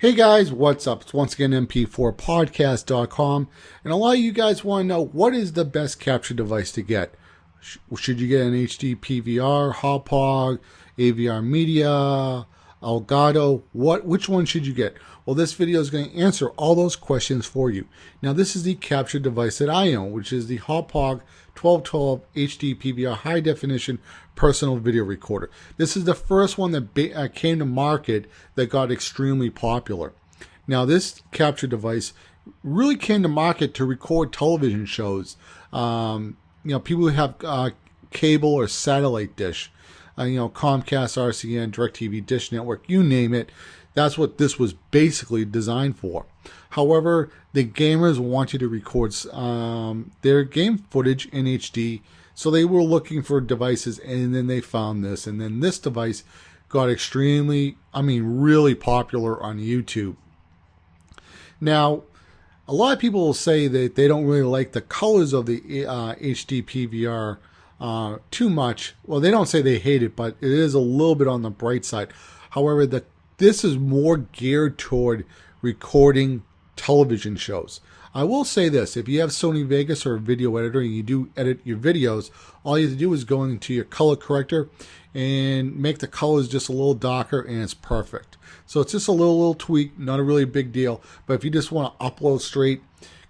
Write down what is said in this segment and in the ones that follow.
Hey guys, what's up? It's once again mp4podcast.com, and a lot of you guys want to know what is the best capture device to get. Should you get an HD-PVR, Hauppauge, Avermedia, Elgato? Which one should you get? Well, this video is going to answer all those questions for you. Now, this is the capture device that I own, which is the Hauppauge 1212 HD-PVR high definition personal video recorder. This is the first one that came to market that got extremely popular. Now, this capture device really came to market to record television shows. People who have cable or satellite dish, Comcast, RCN, DirecTV, Dish Network, you name it. That's what this was basically designed for. However, the gamers wanted to record their game footage in HD, so they were looking for devices, and then they found this. And then this device got really popular on YouTube. Now, a lot of people will say that they don't really like the colors of the HD PVR too much. Well, they don't say they hate it, but it is a little bit on the bright side. However, this is more geared toward recording television shows. I will say this: if you have Sony Vegas or a video editor and you do edit your videos, all you have to do is go into your color corrector and make the colors just a little darker, and it's perfect. So it's just a little tweak, not a really big deal. But if you just want to upload straight,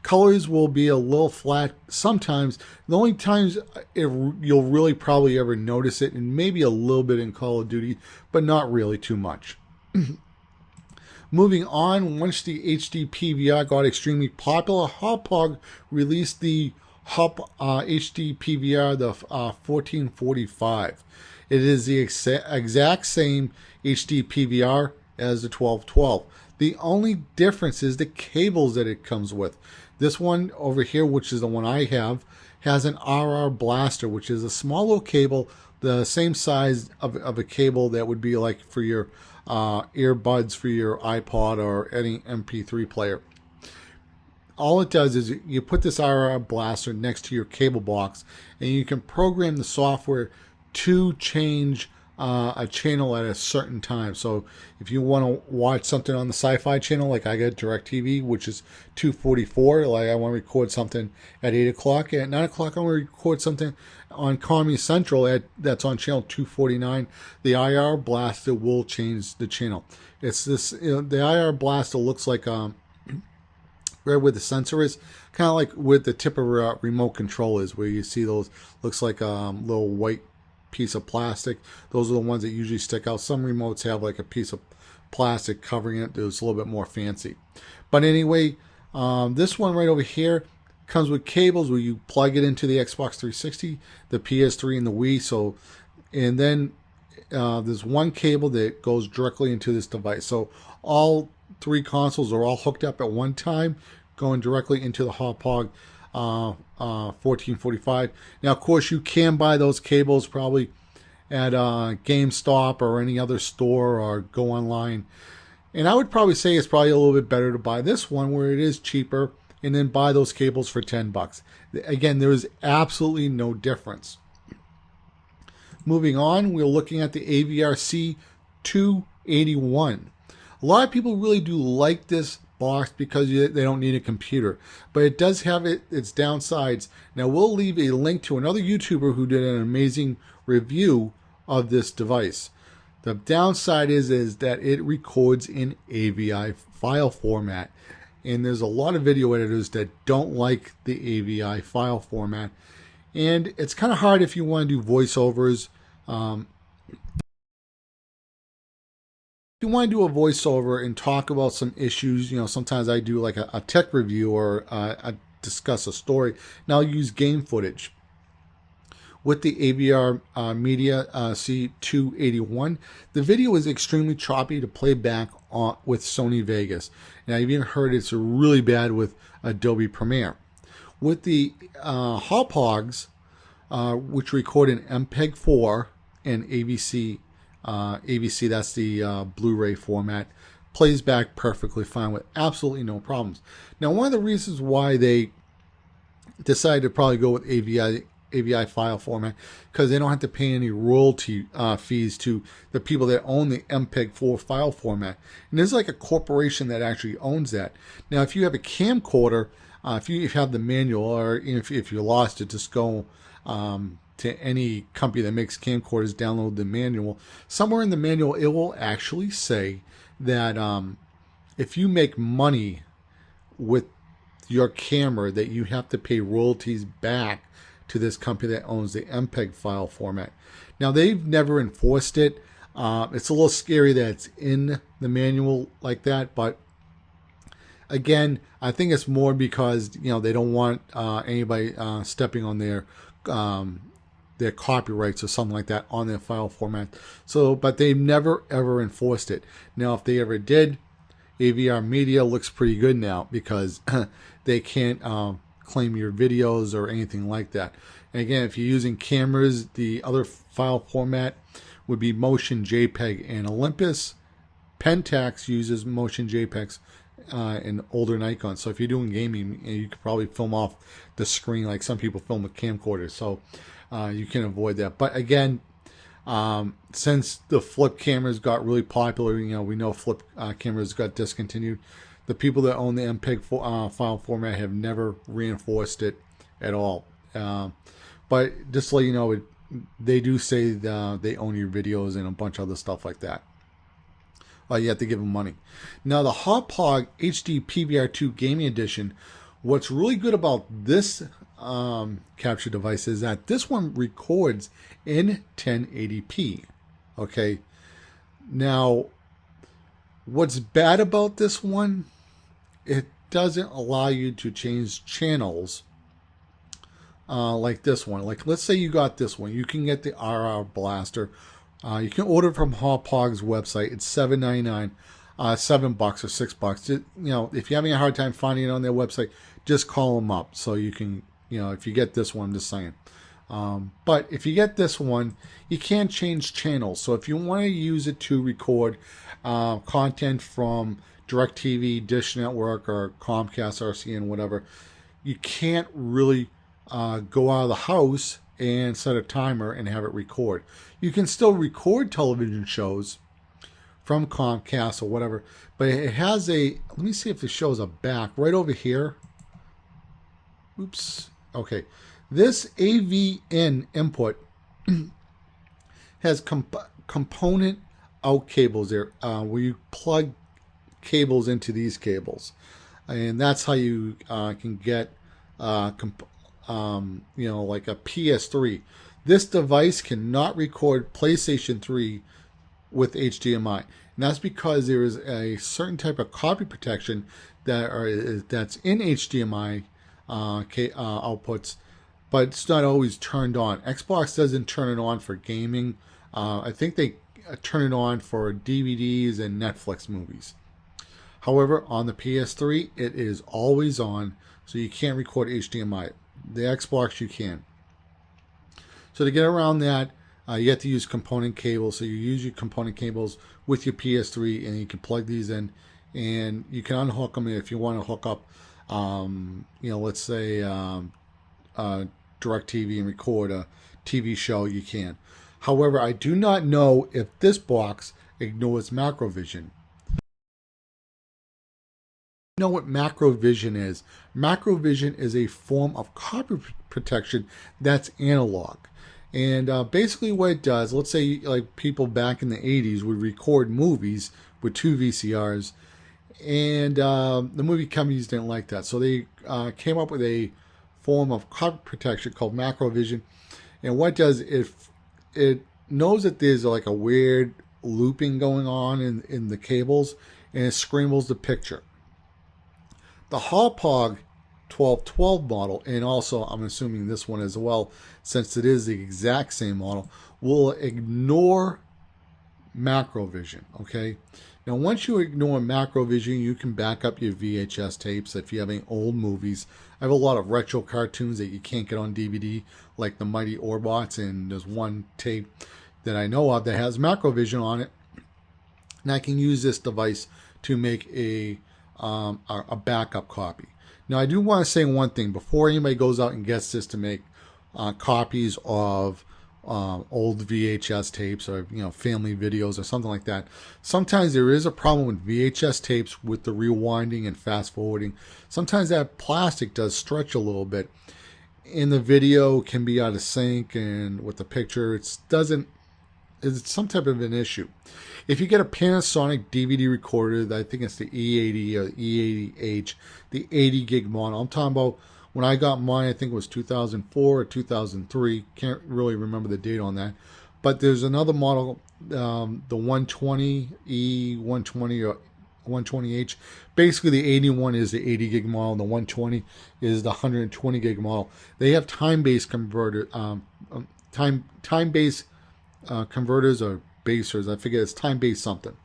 colors will be a little flat sometimes. The only times you'll really probably ever notice it, and maybe a little bit in Call of Duty, but not really too much. Moving on, once the HD PVR got extremely popular, Hauppauge released the Hauppauge HD-PVR, the 1445. It is the exact same HD PVR as the 1212. The only difference is the cables that it comes with. This one over here, which is the one I have, has an RR blaster, which is a small little cable, the same size of a cable that would be like for your earbuds for your iPod or any MP3 player. All it does is you put this RR blaster next to your cable box, and you can program the software to change a channel at a certain time. So if you want to watch something on the Sci-Fi channel, like I got DirecTV, which is 244, like I want to record something at 8 o'clock, at 9 o'clock I want to record something on Comedy Central that's on channel 249, the IR blaster will change the channel. It's this, the IR blaster looks like right where the sensor is, kind of like with the tip of a remote control is, where you see those, looks like a little white piece of plastic. Those are the ones that usually stick out. Some remotes have like a piece of plastic covering it. It's a little bit more fancy. But anyway, this one right over here comes with cables where you plug it into the Xbox 360, the PS3, and the Wii. So, and then there's one cable that goes directly into this device. So all three consoles are all hooked up at one time, going directly into the Hauppauge 1445. Now, of course, you can buy those cables probably at GameStop or any other store, or go online. And I would probably say it's probably a little bit better to buy this one where it is cheaper, and then buy those cables for $10. Again, there is absolutely no difference. Moving on, we're looking at the Avermedia C281. A lot of people really do like this box because they don't need a computer, but it does have its downsides. Now, we'll leave a link to another YouTuber who did an amazing review of this device. The downside is that it records in AVI file format, and there's a lot of video editors that don't like the AVI file format, and it's kind of hard if you want to do voiceovers. If you want to do a voiceover and talk about some issues, sometimes I do like a tech review, or I discuss a story, and I'll use game footage. With the Avermedia C281, the video is extremely choppy to play back with Sony Vegas. And I've even heard it's really bad with Adobe Premiere. With the Hauppauges, which record in MPEG-4 and AVC, that's the Blu-ray format, plays back perfectly fine with absolutely no problems. Now, one of the reasons why they decided to probably go with AVI file format because they don't have to pay any royalty fees to the people that own the MPEG-4 file format. And there's like a corporation that actually owns that. Now, if you have a camcorder, if you have the manual, or if you lost it, just go to any company that makes camcorders, download the manual. Somewhere in the manual, it will actually say that if you make money with your camera, that you have to pay royalties back to this company that owns the MPEG file format. Now, they've never enforced it. It's a little scary that it's in the manual like that, but again, I think it's more because they don't want anybody stepping on their copyrights or something like that on their file format. So, but they've never ever enforced it. Now, if they ever did, Avermedia looks pretty good now because they can't claim your videos or anything like that. And again, if you're using cameras, the other file format would be Motion JPEG and Olympus. Pentax uses Motion JPEGs and older Nikon. So if you're doing gaming, you could probably film off the screen like some people film with camcorders. So you can avoid that. But again, since the flip cameras got really popular, we know flip cameras got discontinued. The people that own the MPEG file format have never reinforced it at all. But just to let you know, they do say they own your videos and a bunch of other stuff like that. You have to give them money. Now, the Hauppauge HD-PVR2 Gaming Edition, what's really good about this capture device is that this one records in 1080p. Okay. Now, what's bad about this one, it doesn't allow you to change channels like this one. Like, let's say you got this one. You can get the RR Blaster. You can order it from Hauppauge's website. It's $7.99, $7 or $6. If you're having a hard time finding it on their website, just call them up so you can, if you get this one, I'm just saying. But if you get this one, you can't change channels. So if you want to use it to record content from DirecTV, Dish Network, or Comcast, RCN, whatever, you can't really go out of the house and set a timer and have it record. You can still record television shows from Comcast or whatever, but it has a, let me see if it shows a back right over here. Oops. Okay. This AVN input has component out cables there, where you plug cables into these cables, and that's how you can get like a PS3. This device cannot record PlayStation 3 with HDMI, and that's because there is a certain type of copy protection that's in HDMI outputs, but it's not always turned on. Xbox doesn't turn it on for gaming. I think they turn it on for DVDs and Netflix movies. However, on the PS3, it is always on, so you can't record HDMI. The Xbox, you can. So to get around that, you have to use component cables. So you use your component cables with your PS3, and you can plug these in, and you can unhook them if you want to hook up, let's say DirecTV and record a TV show. You can. However, I do not know if this box ignores Macrovision. You know what Macrovision is? Macrovision is a form of copy protection that's analog. And basically what it does, let's say like people back in the 80s would record movies with 2 VCRs, and the movie companies didn't like that. So they came up with a form of copy protection called Macrovision. And what it does, it knows that there's like a weird looping going on in the cables, and it scrambles the picture. The Hauppauge 1212 model, and also I'm assuming this one as well, since it is the exact same model, will ignore Macrovision. Okay, now once you ignore Macrovision, you can back up your VHS tapes if you have any old movies. I have a lot of retro cartoons that you can't get on DVD, like the Mighty Orbots, and there's one tape that I know of that has Macrovision on it, and I can use this device to make a backup copy. Now, I do want to say one thing before anybody goes out and gets this to make copies of old VHS tapes, or family videos or something like that. Sometimes there is a problem with VHS tapes with the rewinding and fast forwarding. Sometimes that plastic does stretch a little bit, and the video can be out of sync, and with the picture it's some type of an issue. If you get a Panasonic DVD recorder, I think it's the E80 or E80H, the 80 gig model. I'm talking about when I got mine, I think it was 2004 or 2003. Can't really remember the date on that. But there's another model, the 120, E120 or 120H. Basically, the 81 is the 80 gig model, and the 120 is the 120 gig model. They have time-based converter, time-based converters or basers. I forget, it's time-based something.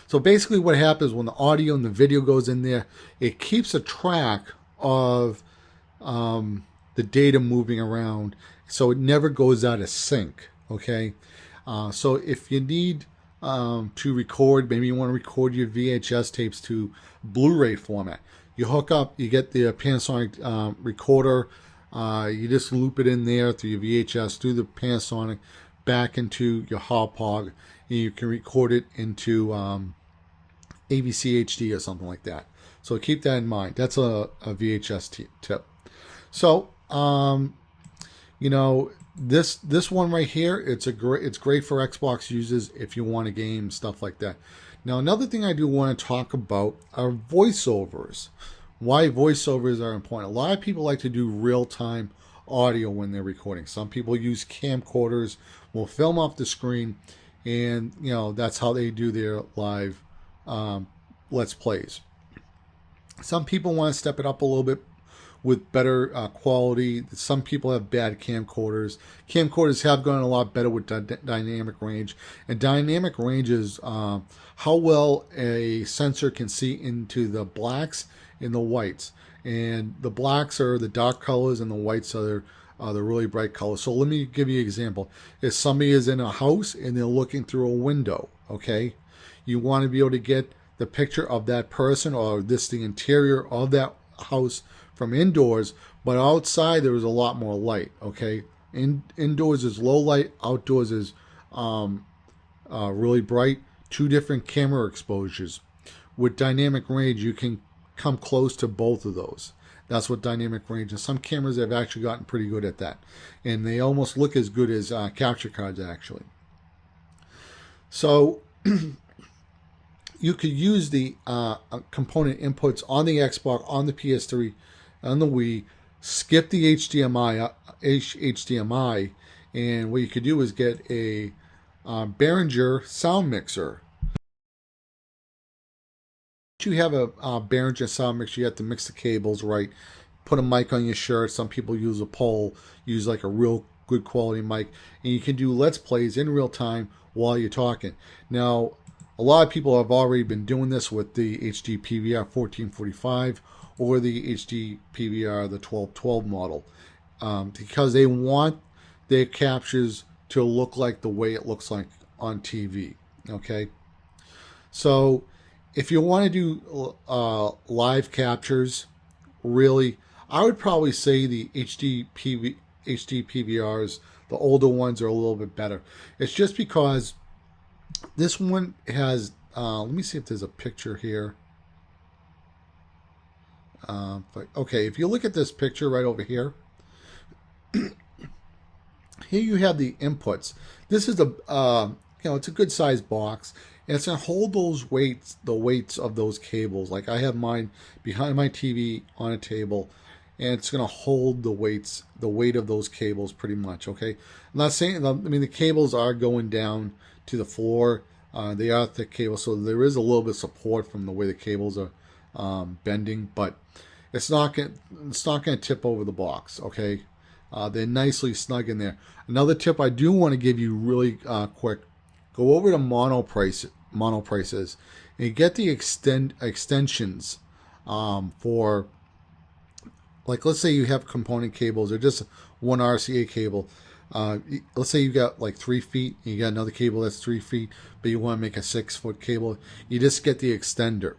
So basically, what happens when the audio and the video goes in there, it keeps a track of the data moving around, so it never goes out of sync. Okay, so if you need to record, maybe you want to record your VHS tapes to Blu-ray format, you hook up, you get the Panasonic recorder, you just loop it in there through your VHS, through the Panasonic, back into your Hauppauge, and you can record it into AVC HD or something like that. So keep that in mind. That's a VHS tip. So, this one right here, it's great for Xbox users if you want to game, stuff like that. Now, another thing I do want to talk about are voiceovers. Why voiceovers are important. A lot of people like to do real-time audio when they're recording. Some people use camcorders, will film off the screen, and that's how they do their live Let's Plays. Some people want to step it up a little bit with better quality. Some people have bad camcorders. Camcorders have gone a lot better with dynamic range. And dynamic range is how well a sensor can see into the blacks and the whites. And the blacks are the dark colors, and the whites are the really bright colors. So let me give you an example. If somebody is in a house and they're looking through a window, okay, you want to be able to get the picture of that person, or the interior of that house from indoors, but outside there is a lot more light. Okay, indoors is low light, outdoors is really bright. Two different camera exposures. With dynamic range, you can come close to both of those. That's what dynamic range is. Some cameras have actually gotten pretty good at that, and they almost look as good as capture cards actually. So you could use the component inputs on the Xbox, on the PS3, on the Wii, skip the HDMI, and what you could do is get a Behringer sound mixer. If you have a Behringer sound mixer, you have to mix the cables right, put a mic on your shirt. Some people use a pole, use like a real good quality mic, and you can do Let's Plays in real time while you're talking. Now, a lot of people have already been doing this with the HD-PVR 1445 or the HD-PVR, the 1212 model, because they want their captures to look like the way it looks like on TV. Okay, so if you want to do live captures, really, I would probably say the HD-PVRs, the older ones, are a little bit better. It's just because this one has, let me see if there's a picture here. Okay, if you look at this picture right over here, here you have the inputs. This is it's a good sized box, and it's gonna hold those weights, the weights of those cables. Like I have mine behind my TV on a table, and it's gonna hold the weight of those cables pretty much. Okay, I'm not saying, I mean, the cables are going down to the floor. They are thick cables, so there is a little bit of support from the way the cables are bending, but it's not gonna tip over the box. Okay, they're nicely snug in there. Another tip I do want to give you really quick: go over to mono prices and get the extensions for, like, let's say you have component cables or just one RCA cable. Let's say you got like 3 feet, and you got another cable that's 3 feet, but you want to make a 6-foot cable. You just get the extender.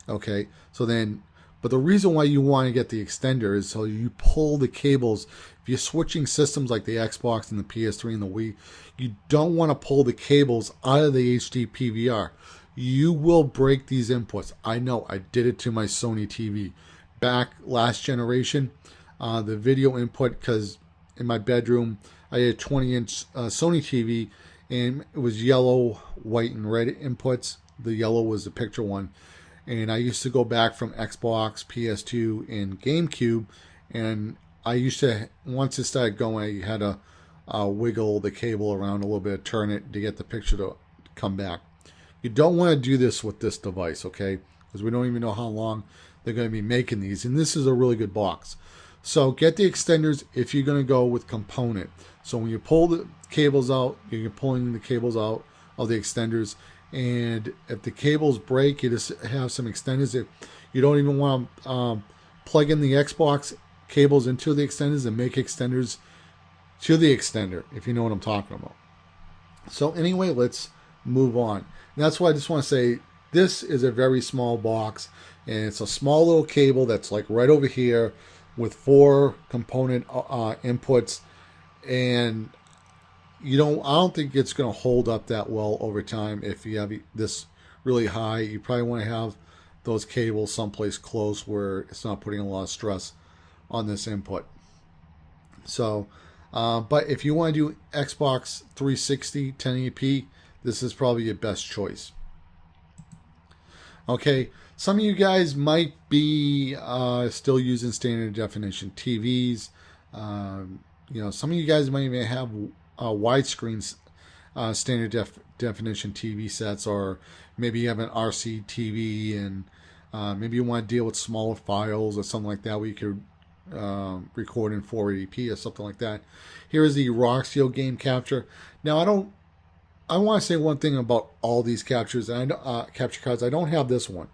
Okay, so then, But the reason why you want to get the extender is so you pull the cables. If you're switching systems like the Xbox and the PS3 and the Wii, you don't want to pull the cables out of the HD PVR. You will break these inputs. I know, I did it to my Sony TV. Back last generation, the video input, because in my bedroom, I had a 20-inch Sony TV, and it was yellow, white, and red inputs. The yellow was the picture one. And I used to go back from Xbox, PS2, and GameCube, and I used to, once it started going, I had to wiggle the cable around a little bit, turn it to get the picture to come back. You don't want to do this with this device, okay? Because we don't even know how long they're going to be making these, and this is a really good box. So get the extenders if you're going to go with component. So when you pull the cables out, you're pulling the cables out of the extenders, and if the cables break, you just have some extenders. If you don't even want to plug in the Xbox cables into the extenders and make extenders to the extender, if you know what I'm talking about. So anyway, let's move on. And that's why I just want to say this is a very small box, and it's a small little cable that's like right over here with 4 component inputs, and I don't think it's going to hold up that well over time. If you have this really high, you probably want to have those cables someplace close where it's not putting a lot of stress on this input. So, but if you want to do Xbox 360 1080p, this is probably your best choice. Okay, some of you guys might be still using standard definition TVs. Some of you guys might even have widescreen standard definition TV sets, or maybe you have an RC TV, and maybe you want to deal with smaller files or something like that where you could record in 480p or something like that. Here is the Roxio game capture. Now I want to say one thing about all these captures, and capture cards. I don't have this one,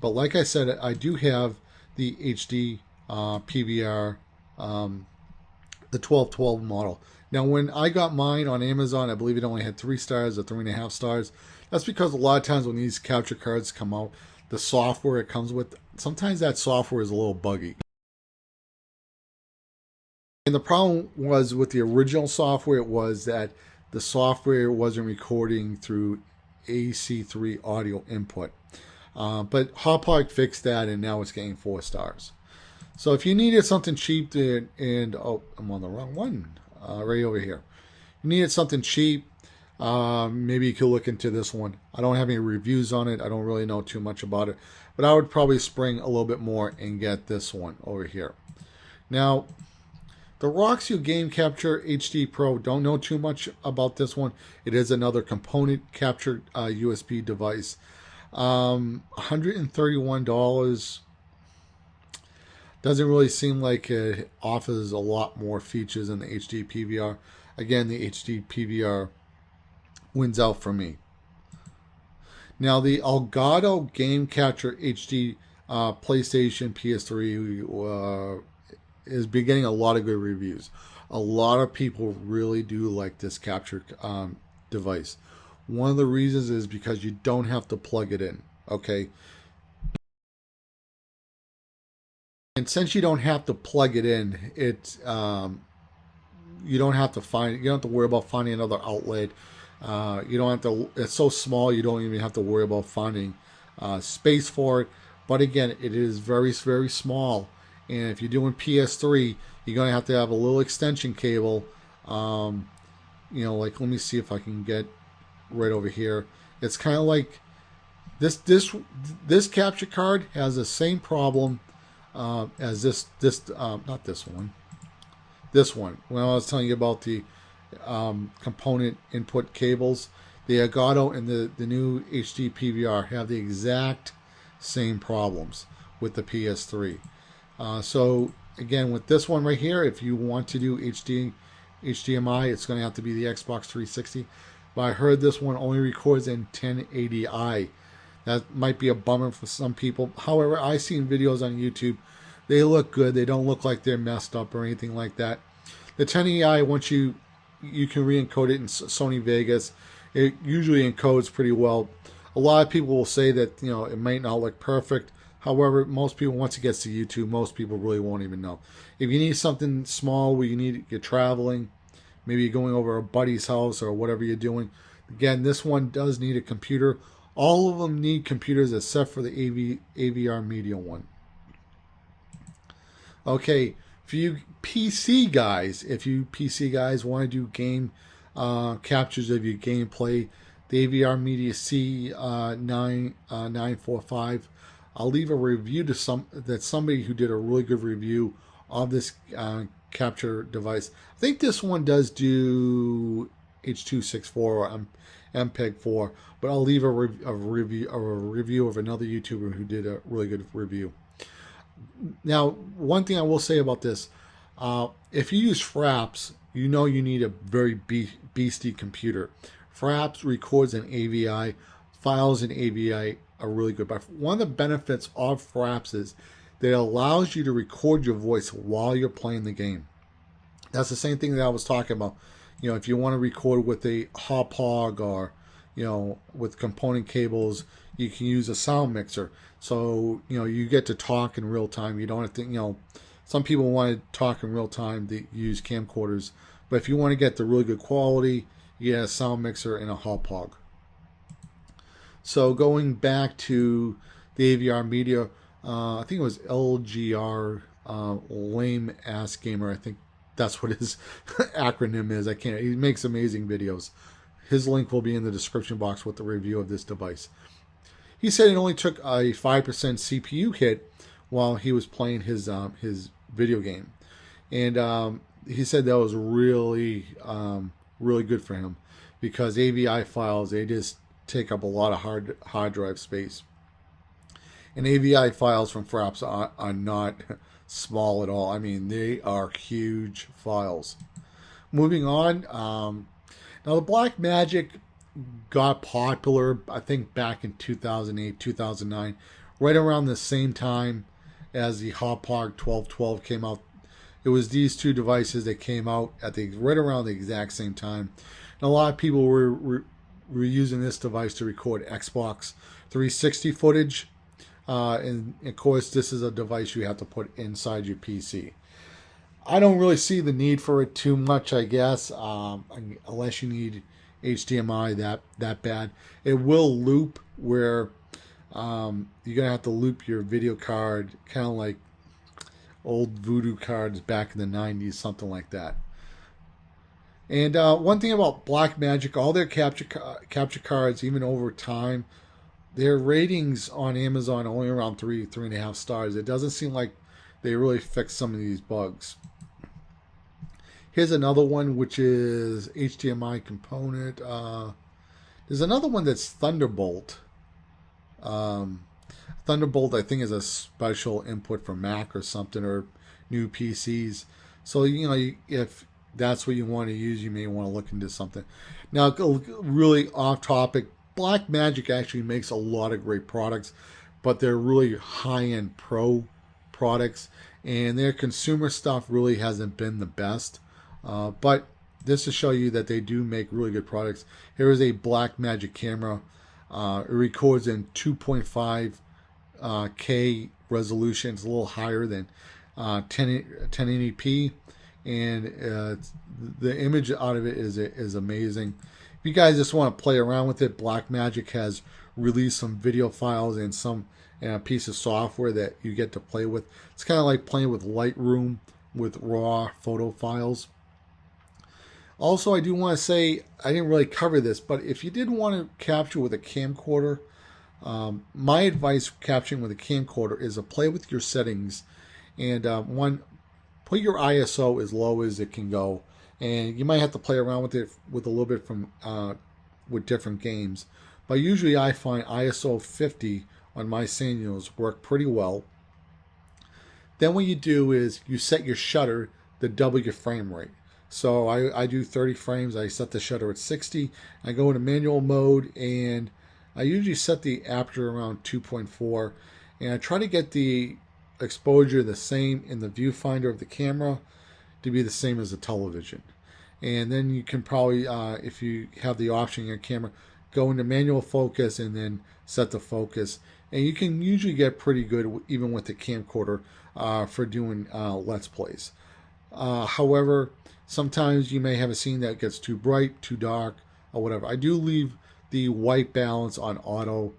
but like I said, I do have the HD PVR, the 1212 model. Now, when I got mine on Amazon, I believe it only had 3 stars or 3.5 stars. That's because a lot of times when these capture cards come out, the software it comes with, sometimes that software is a little buggy. And the problem was with the original software was that the software wasn't recording through AC3 audio input. But Hauppauge fixed that, and now it's getting 4 stars. So if you needed something cheap, oh, I'm on the wrong one, right over here. You needed something cheap, maybe you could look into this one. I don't have any reviews on it. I don't really know too much about it. But I would probably spring a little bit more and get this one over here. Now, the Roxio Game Capture HD Pro, don't know too much about this one. It is another component capture USB device. $131. Doesn't really seem like it offers a lot more features than the HD PVR. Again, the HD PVR wins out for me. Now, the Elgato Game Capture HD PlayStation PS3 is getting a lot of good reviews. A lot of people really do like this capture device. One of the reasons is because you don't have to plug it in. Okay. And since you don't have to plug it in, it's you don't have to worry about finding another outlet. You don't have to. It's so small, you don't even have to worry about finding space for it. But again, it is very, very small. And if you're doing PS3, you're gonna have to have a little extension cable. Like, let me see if I can get right over here. It's kind of like this capture card has the same problem as this not this one. This one. When I was telling you about the component input cables, the Elgato and the new HD PVR have the exact same problems with the PS3. So again, with this one right here, if you want to do HDMI, it's going to have to be the Xbox 360. But I heard this one only records in 1080i. That might be a bummer for some people. However, I've seen videos on YouTube. They look good. They don't look like they're messed up or anything like that. The 1080i, once you can re-encode it in Sony Vegas, it usually encodes pretty well. A lot of people will say that it might not look perfect. However, most people, once it gets to YouTube, most people really won't even know. If you need something small where you're traveling, maybe you're going over a buddy's house or whatever you're doing, again, this one does need a computer. All of them need computers except for the Avermedia one. Okay, for you PC guys, if you PC guys want to do game captures of your gameplay, the Avermedia C281, I'll leave a review to somebody who did a really good review of this capture device. I think this one does do H.264 or MPEG-4, but I'll leave a review of another YouTuber who did a really good review. Now, one thing I will say about this, if you use Fraps, you know you need a very beastie computer. Fraps records in AVI, files in AVI are really good. But one of the benefits of Fraps is that it allows you to record your voice while you're playing the game. That's the same thing that I was talking about. You know, if you want to record with a Hauppauge or, you know, with component cables, you can use a sound mixer. So, you know, you get to talk in real time. You don't have to, you know, some people want to talk in real time. They use camcorders. But if you want to get the really good quality, you get a sound mixer and a Hauppauge. So going back to the Avermedia, I think it was LGR, Lame Ass Gamer. I think that's what his acronym is. I can't. He makes amazing videos. His link will be in the description box with the review of this device. He said it only took a 5% CPU hit while he was playing his video game, and he said that was really really good for him because AVI files, they just take up a lot of hard drive space, and AVI files from Fraps are not small at all. I mean, they are huge files. Moving on, now the Blackmagic got popular, I think, back in 2008, 2009, right around the same time as the Hauppauge 1212 came out. It was these two devices that came out at right around the exact same time. And a lot of people were using this device to record Xbox 360 footage. And of course, this is a device you have to put inside your PC. I don't really see the need for it too much, I guess, unless you need HDMI that bad. It will loop where you're gonna have to loop your video card, kind of like old voodoo cards back in the 90s, something like that. And one thing about Blackmagic, all their capture cards, even over time, their ratings on Amazon are only around 3.5 stars. It doesn't seem like they really fixed some of these bugs. Here's another one, which is HDMI component. There's another one that's Thunderbolt. Thunderbolt, I think, is a special input for Mac or something, or new PCs. So, you know, if that's what you want to use, you may want to look into something. Now, really off topic, Blackmagic actually makes a lot of great products, but they're really high-end pro products, and their consumer stuff really hasn't been the best. But this to show you that they do make really good products. Here is a Blackmagic camera. It records in 2.5K resolution. It's a little higher than 1080p, and the image out of it is amazing. If you guys just want to play around with it, Blackmagic has released some video files and a piece of software that you get to play with. It's kind of like playing with Lightroom with raw photo files. Also, I do want to say, I didn't really cover this, but if you did want to capture with a camcorder, my advice for capturing with a camcorder is to play with your settings, and put your ISO as low as it can go, and you might have to play around with it with a little bit with different games. But usually I find ISO 50 on my Sanios work pretty well. Then what you do is you set your shutter to double your frame rate. So I do 30 frames. I set the shutter at 60. I go into manual mode, and I usually set the aperture around 2.4. And I try to get the exposure the same in the viewfinder of the camera to be the same as the television. And then you can probably, if you have the option in your camera, go into manual focus and then set the focus. and you can usually get pretty good even with the camcorder for doing Let's Plays. However, sometimes you may have a scene that gets too bright, too dark, or whatever. I do leave the white balance on auto,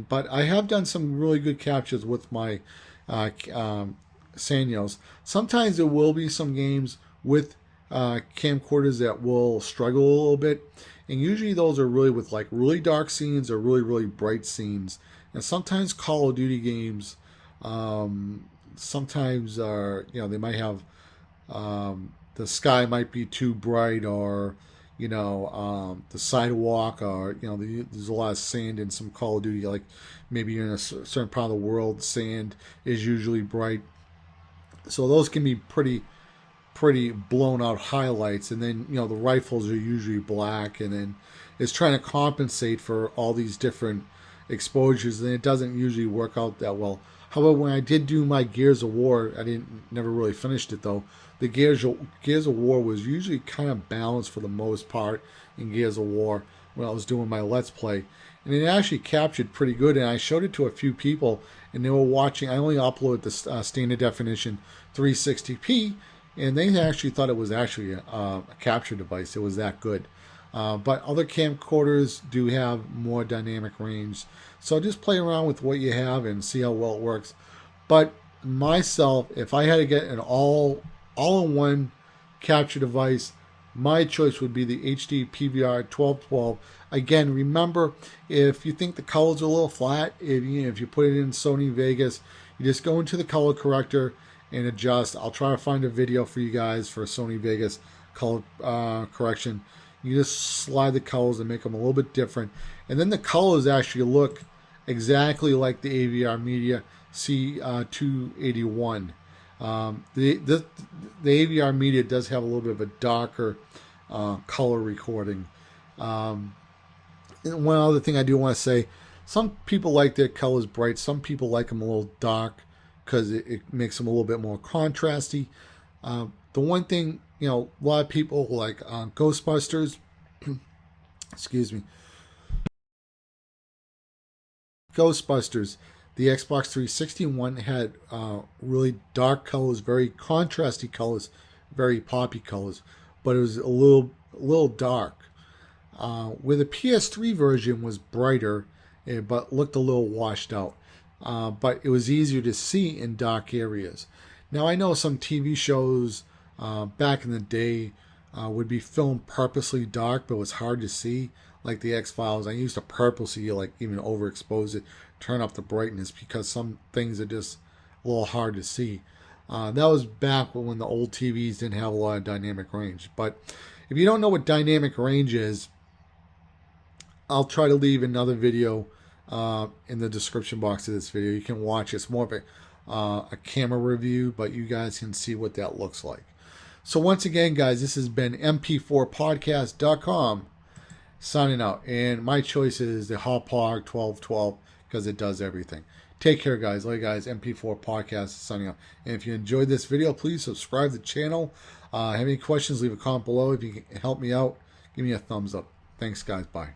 but I have done some really good captures with my Sanyos. Sometimes there will be some games with camcorders that will struggle a little bit, and usually those are really with like really dark scenes or really bright scenes. And sometimes Call of Duty games, sometimes are, they might have the sky might be too bright, or the sidewalk, or there's a lot of sand in some Call of Duty, like maybe you're in a certain part of the world, sand is usually bright, so those can be pretty blown out highlights. And then the rifles are usually black, and then it's trying to compensate for all these different exposures, and it doesn't usually work out that well. However, when I did do my Gears of War, I never really finished it though. The Gears of War was usually kind of balanced for the most part in Gears of War when I was doing my Let's Play. And it actually captured pretty good, and I showed it to a few people, and they were watching. I only uploaded the standard definition 360p, and they actually thought it was actually a capture device. It was that good. But other camcorders do have more dynamic range. So just play around with what you have and see how well it works. But myself, if I had to get an all-in-one capture device, my choice would be the HD PVR 1212. Again, remember, if you think the colors are a little flat, if you put it in Sony Vegas, you just go into the color corrector and adjust. I'll try to find a video for you guys for Sony Vegas color correction. You just slide the colors and make them a little bit different, and then the colors actually look exactly like the Avermedia C281. The Avermedia does have a little bit of a darker color recording. And one other thing I do want to say, some people like their colors bright, some people like them a little dark because it makes them a little bit more contrasty. The one thing, a lot of people like Ghostbusters, excuse me, Ghostbusters, the Xbox 360 one had really dark colors, very contrasty colors, very poppy colors, but it was a little dark. Where the PS3 version was brighter, but looked a little washed out. But it was easier to see in dark areas. Now I know some TV shows back in the day would be filmed purposely dark, but it was hard to see, like the X-Files. I used to purposely even overexpose it, turn up the brightness, because some things are just a little hard to see. That was back when the old TVs didn't have a lot of dynamic range. But if you don't know what dynamic range is, I'll try to leave another video in the description box of this video. You can watch it. It's more of a camera review, but you guys can see what that looks like. So once again, guys, this has been mp4podcast.com signing out. And my choice is the Hauppauge 1212 because it does everything. Take care, guys. Like, guys, MP4 Podcast signing out. And if you enjoyed this video, please subscribe to the channel. Have any questions, leave a comment below. If you can help me out, give me a thumbs up. Thanks, guys. Bye.